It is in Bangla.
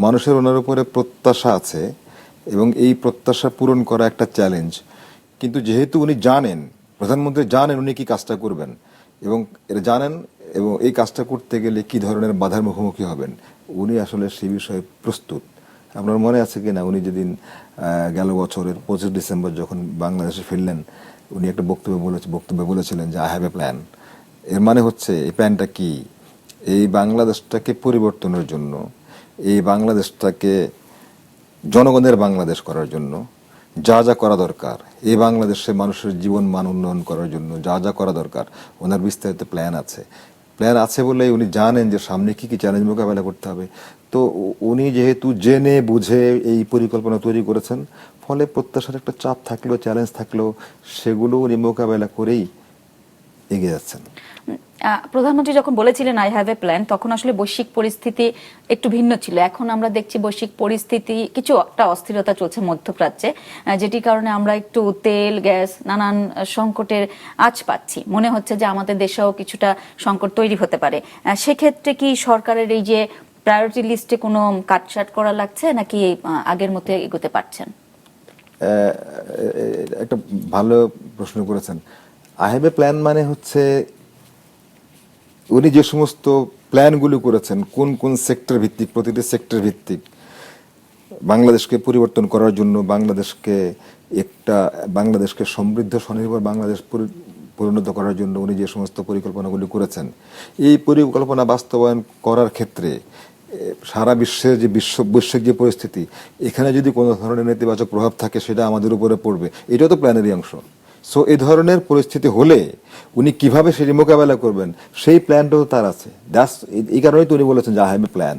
মানুষের ওনার উপরে প্রত্যাশা আছে এবং এই প্রত্যাশা পূরণ করা একটা চ্যালেঞ্জ। কিন্তু যেহেতু উনি জানেন, প্রধানমন্ত্রী জানেন উনি কি কাজটা করবেন এবং এটা জানেন, এবং এই কাজটা করতে গেলে কি ধরনের বাধার মুখোমুখি হবেন, উনি আসলে সেই বিষয়ে প্রস্তুত। আপনার মনে আছে কি না, উনি যেদিন গেল বছরের 25 ডিসেম্বর যখন বাংলাদেশে ফিরলেন, উনি একটা বক্তব্যে বলেছিলেন যে আই হ্যাভ এ প্ল্যান। এর মানে হচ্ছে এই প্ল্যানটা কি, এই বাংলাদেশটাকে পরিবর্তনের জন্য, এই বাংলাদেশটাকে জনগণের বাংলাদেশ করার জন্য যা যা করা দরকার, এই বাংলাদেশে মানুষের জীবন মান উন্নয়ন করার জন্য যা যা করা দরকার, ওনার বিস্তারিত প্ল্যান আছে। প্ল্যান আছে বলে উনি জানেন যে সামনে কি কি চ্যালেঞ্জ মোকাবেলা করতে হবে। তো উনি যেহেতু জেনে বুঝে এই পরিকল্পনা তৈরি করেছেন, ফলে প্রত্যাশার একটা চাপ থাকলেও, চ্যালেঞ্জ থাকলেও, সেগুলো উনি মোকাবেলা করেই এগিয়ে যাচ্ছেন। প্রধানমন্ত্রী যখন বলেছিলেন আই হ্যাভ এ প্ল্যান, তখন আসলে বৈশ্বিক পরিস্থিতি একটু ভিন্ন ছিল। এখন আমরা দেখছি বৈশ্বিক পরিস্থিতি কিছু একটা অস্থিরতা চলছে মধ্যপ্রাচ্যে, যেটির কারণে আমরা একটু তেল, গ্যাস, নানান সংকটের আঁচ পাচ্ছি। মনে হচ্ছে যে আমাদের দেশেও কিছুটা সংকট তৈরি হতে পারে। সেক্ষেত্রে কি সরকারের এই যে প্রায়োরিটি লিস্টে কোনো কাটছাট করা লাগছে, নাকি আগের মতো এগোতে পারছেন? একটা ভালো প্রশ্ন করেছেন। আই হ্যাভ এ প্ল্যান মানে হচ্ছে উনি যে সমস্ত প্ল্যানগুলো করেছেন, কোন কোন সেক্টর ভিত্তিক, প্রতিটি সেক্টর ভিত্তিক বাংলাদেশকে পরিবর্তন করার জন্য, বাংলাদেশকে সমৃদ্ধ স্বনির্ভর বাংলাদেশ পরিণত করার জন্য উনি যে সমস্ত পরিকল্পনাগুলি করেছেন, এই পরিকল্পনা বাস্তবায়ন করার ক্ষেত্রে সারা বিশ্বের যে বৈশ্বিক যে পরিস্থিতি, এখানে যদি কোনো ধরনের নেতিবাচক প্রভাব থাকে সেটা আমাদের উপরে পড়বে, এটাও তো প্ল্যানেরই অংশ। সো এই ধরনের পরিস্থিতি হলে উনি কিভাবে সেটি মোকাবেলা করবেন, সেই প্ল্যানটাও তার আছে। এই কারণেই তো উনি বলেছেন যে আই হ্যাভ এ প্ল্যান।